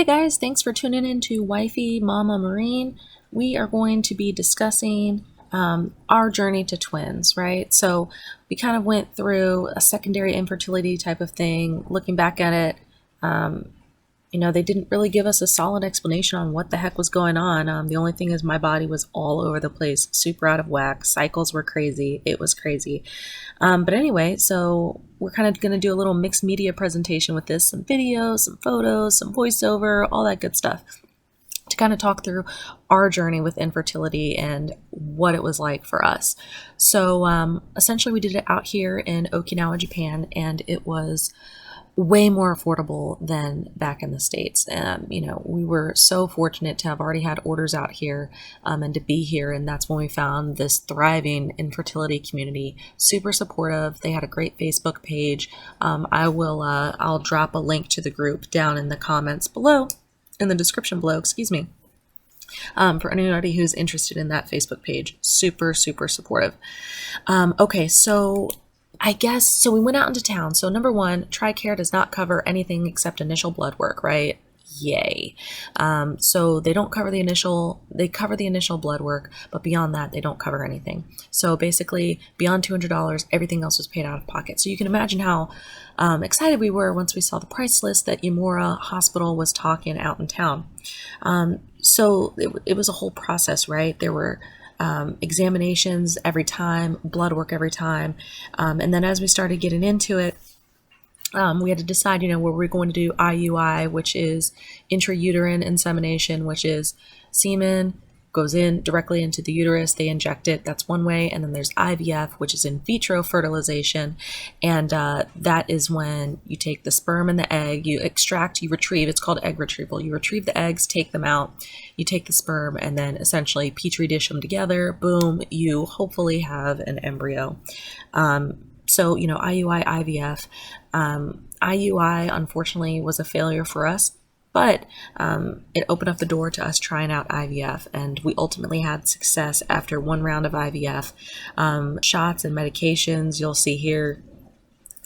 Hey guys, thanks for tuning in to Wifey Mama Marine. We are going to be discussing our journey to twins, right? So we kind of went through a secondary infertility type of thing. Looking back at it, they didn't really give us a solid explanation on what the heck was going on. The only thing is my body was all over the place, super out of whack. Cycles were crazy. It was crazy. But anyway, so we're kind of going to do a little mixed media presentation with this, some videos, some photos, some voiceover, all that good stuff, to kind of talk through our journey with infertility and what it was like for us. So essentially we did it out here in Okinawa, Japan, and it was way more affordable than back in the States. We were so fortunate to have already had orders out here and to be here. And that's when we found this thriving infertility community, super supportive. They had a great Facebook page. I'll drop a link to the group down in the comments below, in the description below, excuse me. For anybody who's interested in that Facebook page, super, super supportive. Okay, so I guess, so we went out into town. So number one, TRICARE does not cover anything except initial blood work, right? Yay. So they don't cover they cover the initial blood work, but beyond that, they don't cover anything. So basically beyond $200, everything else was paid out of pocket. So you can imagine how excited we were once we saw the price list that Yamura Hospital was talking out in town. So it was a whole process, right? There were examinations every time, blood work every time. And then as we started getting into it, we had to decide, were we going to do IUI, which is intrauterine insemination, which is semen goes in directly into the uterus, they inject it, that's one way. And then there's IVF, which is in vitro fertilization. And that is when you take the sperm and the egg, you retrieve, it's called egg retrieval. You retrieve the eggs, take them out, you take the sperm, and then essentially petri dish them together, boom, you hopefully have an embryo. So, IUI, IVF. IUI, unfortunately, was a failure for us, but it opened up the door to us trying out IVF, and we ultimately had success after one round of IVF. Shots and medications, you'll see here,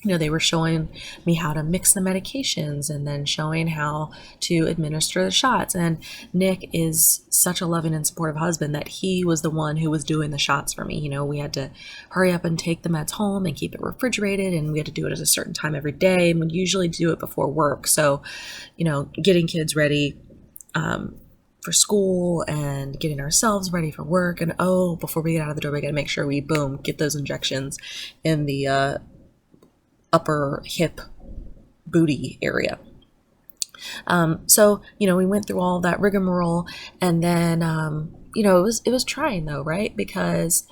they were showing me how to mix the medications and then showing how to administer the shots. And Nick is such a loving and supportive husband that he was the one who was doing the shots for me. We had to hurry up and take the meds home and keep it refrigerated, and we had to do it at a certain time every day, and we'd usually do it before work. So, getting kids ready for school and getting ourselves ready for work. And before we get out of the door, we got to make sure we, boom, get those injections in the upper hip booty area. So we went through all that rigmarole, and then it was trying though, right? Because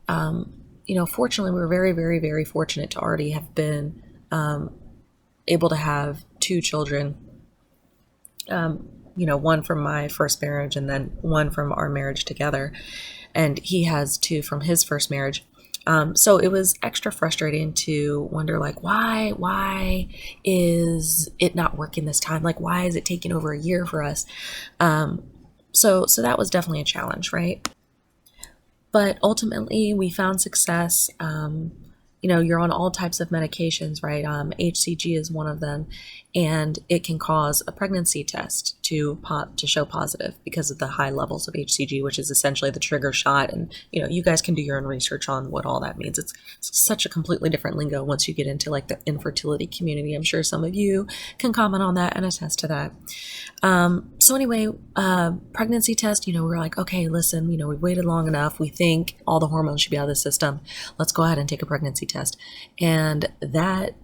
fortunately we were very, very, very fortunate to already have been able to have two children, one from my first marriage and then one from our marriage together, and he has two from his first marriage. So it was extra frustrating to wonder, like, why is it not working this time? Like, why is it taking over a year for us? So that was definitely a challenge, right? But ultimately we found success. You're on all types of medications, right? HCG is one of them, and it can cause a pregnancy test to show positive because of the high levels of HCG, which is essentially the trigger shot. And you guys can do your own research on what all that means. It's such a completely different lingo once you get into like the infertility community. I'm sure some of you can comment on that and attest to that. So anyway, pregnancy test, we're like, okay, listen, we waited long enough. We think all the hormones should be out of the system. Let's go ahead and take a pregnancy test. And that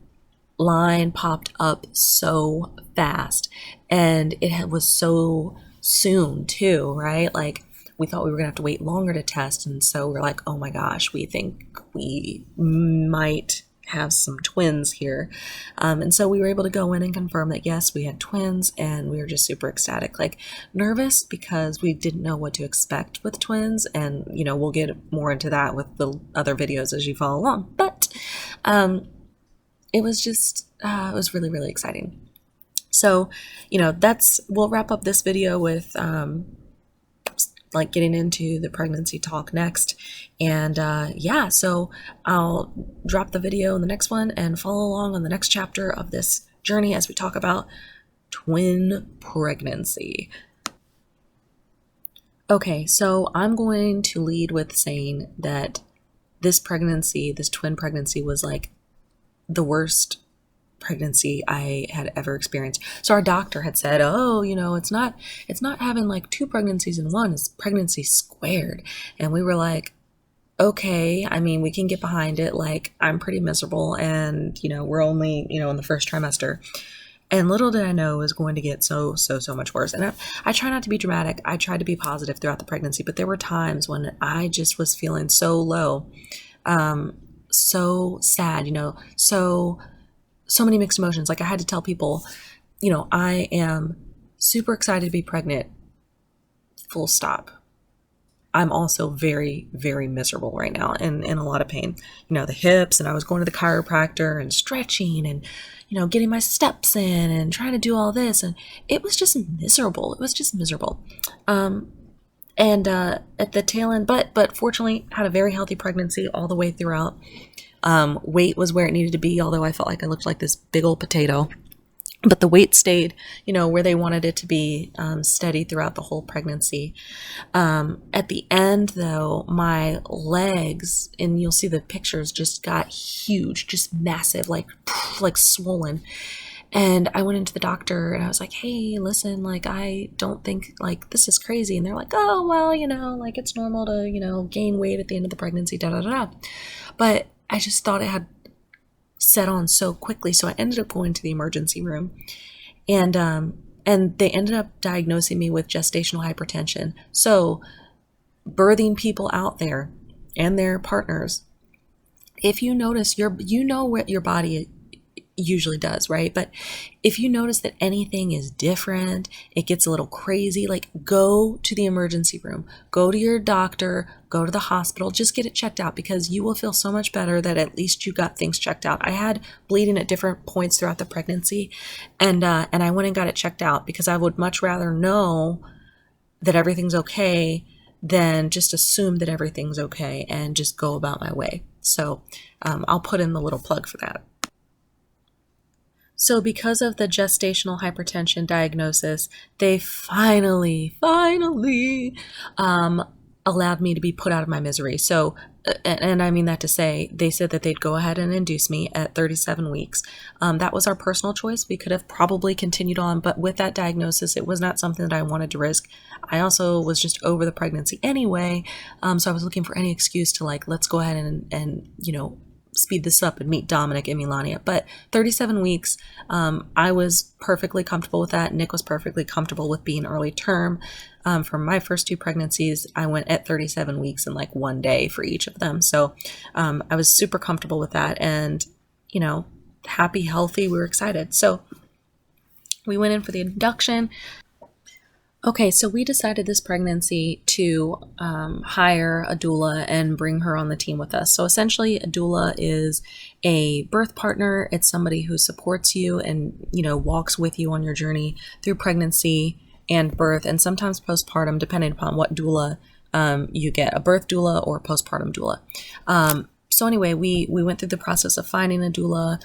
line popped up so fast, and it was so soon too, right? Like, we thought we were gonna have to wait longer to test, and so we're like, oh my gosh, we think we might have some twins here. And so we were able to go in and confirm that yes, we had twins, and we were just super ecstatic, like nervous because we didn't know what to expect with twins. And we'll get more into that with the other videos as you follow along, but it was just it was really, really exciting. So we'll wrap up this video with like getting into the pregnancy talk next. And so I'll drop the video in the next one and follow along on the next chapter of this journey as we talk about twin pregnancy. Okay, so I'm going to lead with saying that this pregnancy, this twin pregnancy, was like the worst pregnancy I had ever experienced. So our doctor had said, "Oh, it's not having like two pregnancies in one, it's pregnancy squared." And we were like, "Okay, I mean, we can get behind it. Like, I'm pretty miserable and, we're only, in the first trimester." And little did I know it was going to get so, so, so much worse. And I try not to be dramatic. I tried to be positive throughout the pregnancy, but there were times when I just was feeling so low, so sad, so many mixed emotions. Like I had to tell people, I am super excited to be pregnant, full stop. I'm also very, very miserable right now and in a lot of pain. The hips, and I was going to the chiropractor and stretching and, getting my steps in and trying to do all this. And it was just miserable. It was just miserable. And at the tail end, but fortunately had a very healthy pregnancy all the way throughout. Weight was where it needed to be, although I felt like I looked like this big old potato. But the weight stayed, where they wanted it to be, steady throughout the whole pregnancy. At the end, though, my legs, and you'll see the pictures, just got huge, just massive, like swollen. And I went into the doctor and I was like, "Hey, listen, like, I don't think, like, this is crazy." And they're like, "Oh, well, like, it's normal to, gain weight at the end of the pregnancy, da da da." But I just thought it had set on so quickly. So I ended up going to the emergency room and they ended up diagnosing me with gestational hypertension. So birthing people out there and their partners, if you notice what your body usually does, right? But if you notice that anything is different, it gets a little crazy, like go to the emergency room, go to your doctor, go to the hospital, just get it checked out because you will feel so much better that at least you got things checked out. I had bleeding at different points throughout the pregnancy and I went and got it checked out because I would much rather know that everything's okay than just assume that everything's okay and just go about my way. So I'll put in the little plug for that. So because of the gestational hypertension diagnosis, they finally allowed me to be put out of my misery. So, and I mean that to say, they said that they'd go ahead and induce me at 37 weeks. That was our personal choice. We could have probably continued on, but with that diagnosis, it was not something that I wanted to risk. I also was just over the pregnancy anyway. So I was looking for any excuse to like, let's go ahead and speed this up and meet Dominic and Melania. But 37 weeks, I was perfectly comfortable with that. Nick was perfectly comfortable with being early term. For my first two pregnancies, I went at 37 weeks in like one day for each of them. So I was super comfortable with that and, happy, healthy, we were excited. So we went in for the induction. Okay, so we decided this pregnancy to hire a doula and bring her on the team with us. So essentially, a doula is a birth partner. It's somebody who supports you and, walks with you on your journey through pregnancy and birth, and sometimes postpartum, depending upon what doula you get, a birth doula or postpartum doula. So anyway, we went through the process of finding a doula,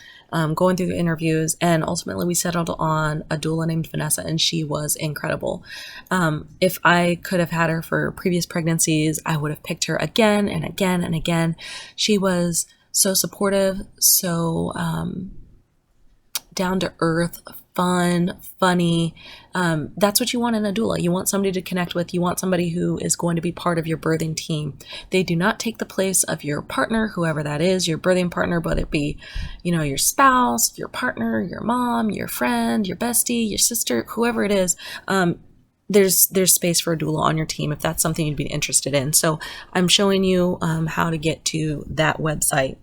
going through the interviews, and ultimately we settled on a doula named Vanessa, and she was incredible. If I could have had her for previous pregnancies, I would have picked her again and again and again. She was so supportive, so down to earth, fun, funny. That's what you want in a doula. You want somebody to connect with. You want somebody who is going to be part of your birthing team. They do not take the place of your partner, whoever that is, your birthing partner, whether it be, your spouse, your partner, your mom, your friend, your bestie, your sister, whoever it is. There's space for a doula on your team if that's something you'd be interested in. So I'm showing you how to get to that website.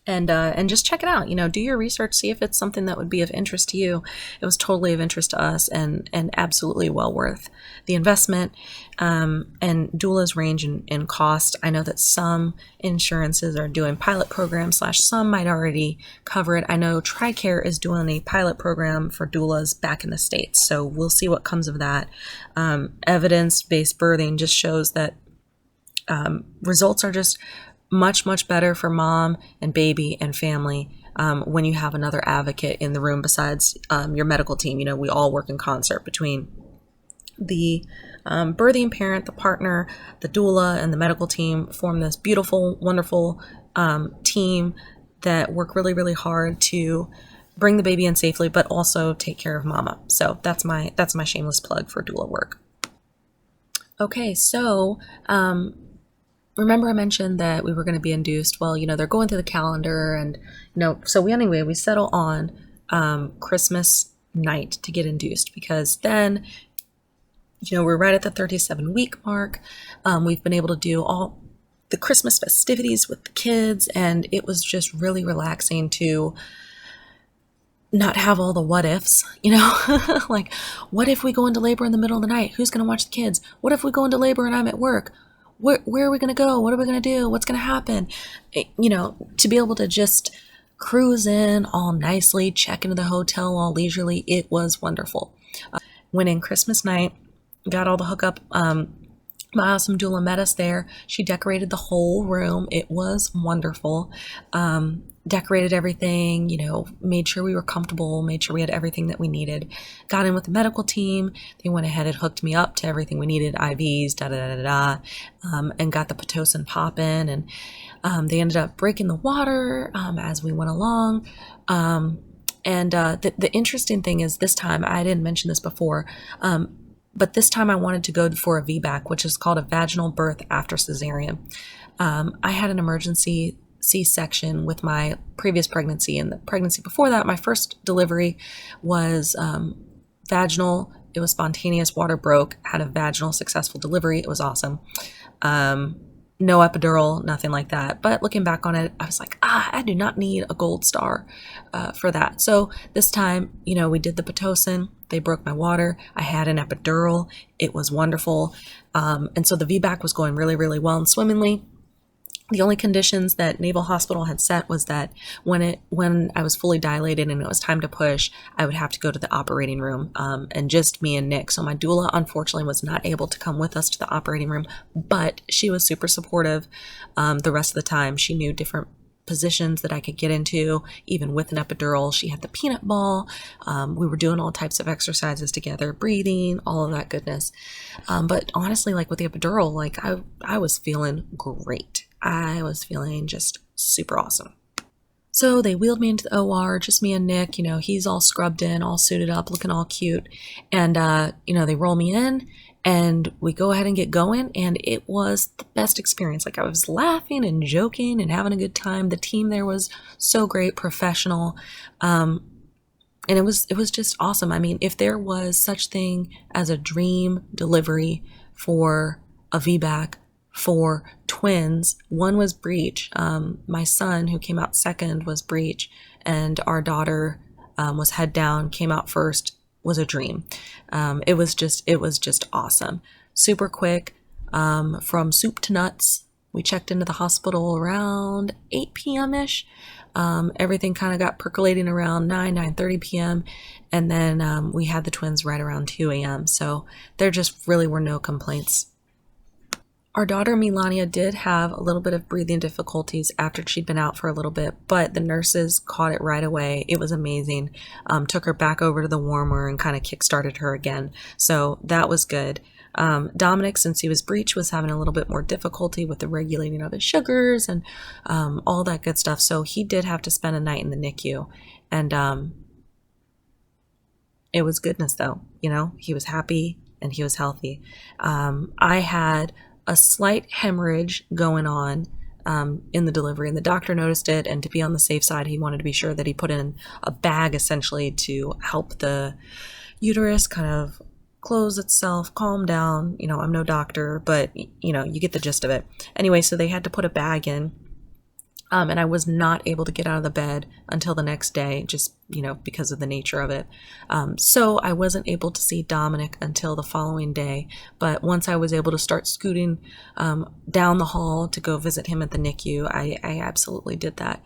And just check it out. Do your research, see if it's something that would be of interest to you. It was totally of interest to us and absolutely well worth the investment. And doulas range in cost. I know that some insurances are doing pilot programs / some might already cover it. I know TRICARE is doing a pilot program for doulas back in the States. So we'll see what comes of that. Evidence-based birthing just shows that results are just much, much better for mom and baby and family when you have another advocate in the room besides your medical team. You know, we all work in concert between the birthing parent, the partner, the doula, and the medical team form this beautiful, wonderful team that work really, really hard to bring the baby in safely, but also take care of mama. So that's my shameless plug for doula work. Okay, so remember I mentioned that we were going to be induced. Well, you know, they're going through the calendar, and you know, so we settle on Christmas night to get induced, because then, you know, we're right at the 37-week mark. We've been able to do all the Christmas festivities with the kids, and it was just really relaxing to not have all the what ifs, you know, like, what if we go into labor in the middle of the night? Who's going to watch the kids? What if we go into labor and I'm at work? Where are we going to go? What are we going to do? What's going to happen? You know, to be able to just cruise in all nicely, check into the hotel all leisurely, it was wonderful. Went in Christmas night, got all the hookup. My awesome doula met us there. She decorated the whole room. It was wonderful. Decorated everything, you know, made sure we were comfortable, made sure we had everything that we needed. Got in with the medical team. They went ahead and hooked me up to everything we needed, IVs, and got the Pitocin popping. And they ended up breaking the water as we went along. The interesting thing is, this time, I didn't mention this before, but this time I wanted to go for a VBAC, which is called a vaginal birth after cesarean. I had an emergency C-section with my previous pregnancy, and the pregnancy before that, my first delivery was vaginal. It was spontaneous, water broke, had a vaginal successful delivery. It was awesome. No epidural, nothing like that. But looking back on it, I was like, I do not need a gold star for that. So this time, you know, we did the Pitocin. They broke my water. I had an epidural. It was wonderful. And so the VBAC was going really, really well and swimmingly. The only conditions that Naval Hospital had set was that when I was fully dilated and it was time to push, I would have to go to the operating room, and just me and Nick. So my doula, unfortunately, was not able to come with us to the operating room, but she was super supportive the rest of the time. She knew different positions that I could get into, even with an epidural. She had the peanut ball. We were doing all types of exercises together, breathing, all of that goodness. But honestly, like with the epidural, like I was feeling great. I was feeling just super awesome. So they wheeled me into the OR, just me and Nick. You know, he's all scrubbed in, all suited up, looking all cute. And, you know, they roll me in and we go ahead and get going. And it was the best experience. Like, I was laughing and joking and having a good time. The team there was so great, professional. And it was just awesome. I mean, if there was such thing as a dream delivery for a VBAC, for twins, one was breech. My son, who came out second, was breech, and our daughter was head down, came out first, was a dream. It was just awesome. Super quick, from soup to nuts. We checked into the hospital around 8 p.m.-ish. Everything kind of got percolating around 9:30 p.m. And then we had the twins right around 2 a.m. So there just really were no complaints. Our daughter Melania did have a little bit of breathing difficulties after she'd been out for a little bit, but the nurses caught it right away. It was amazing. Took her back over to the warmer and kind of kick-started her again. So that was good. Dominic, since he was breech, was having a little bit more difficulty with the regulating of his sugars and all that good stuff. So he did have to spend a night in the NICU. And it was goodness, though. You know, he was happy and he was healthy. I had a slight hemorrhage going on in the delivery, and the doctor noticed it, and to be on the safe side, he wanted to be sure that he put in a bag essentially to help the uterus kind of close itself, calm down. You know, I'm no doctor, but you know, you get the gist of it. Anyway, so they had to put a bag in, and I was not able to get out of the bed until the next day, just, you know, because of the nature of it. So I wasn't able to see Dominic until the following day. But once I was able to start scooting down the hall to go visit him at the NICU, I absolutely did that.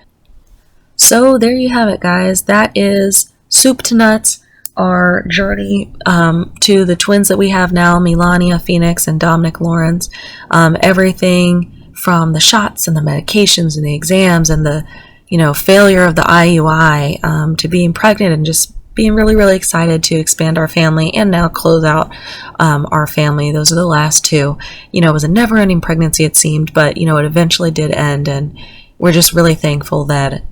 So there you have it, guys. That is soup to nuts, our journey to the twins that we have now, Melania Phoenix and Dominic Lawrence. Everything from the shots and the medications and the exams and the failure of the IUI, to being pregnant and just being really, really excited to expand our family and now close out our family. Those are the last two. It was a never ending pregnancy, it seemed, but, it eventually did end. And we're just really thankful that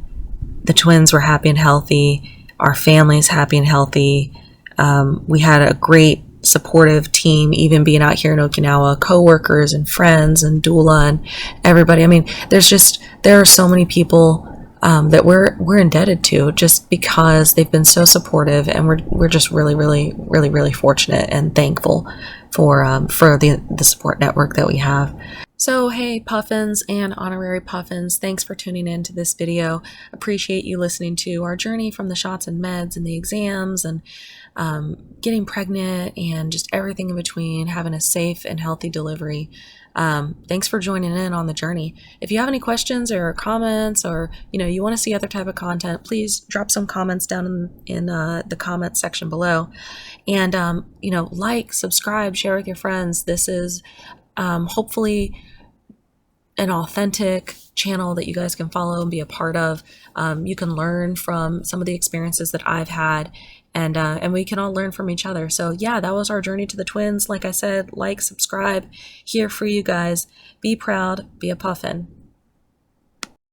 the twins were happy and healthy, our family's happy and healthy. We had a great supportive team, even being out here in Okinawa, coworkers and friends and doula and everybody. I mean, there are so many people that we're indebted to, just because they've been so supportive, and we're just really, really, really, really fortunate and thankful for the support network that we have. So, hey, Puffins and honorary Puffins, thanks for tuning in to this video. Appreciate you listening to our journey from the shots and meds and the exams and getting pregnant and just everything in between, having a safe and healthy delivery. Thanks for joining in on the journey. If you have any questions or comments, or you want to see other type of content, please drop some comments down in the comment section below. And like, subscribe, share with your friends. This is hopefully an authentic channel that you guys can follow and be a part of. You can learn from some of the experiences that I've had, and we can all learn from each other. So yeah, that was our journey to the twins. Like I said, like, subscribe, here for you guys. Be proud, be a puffin.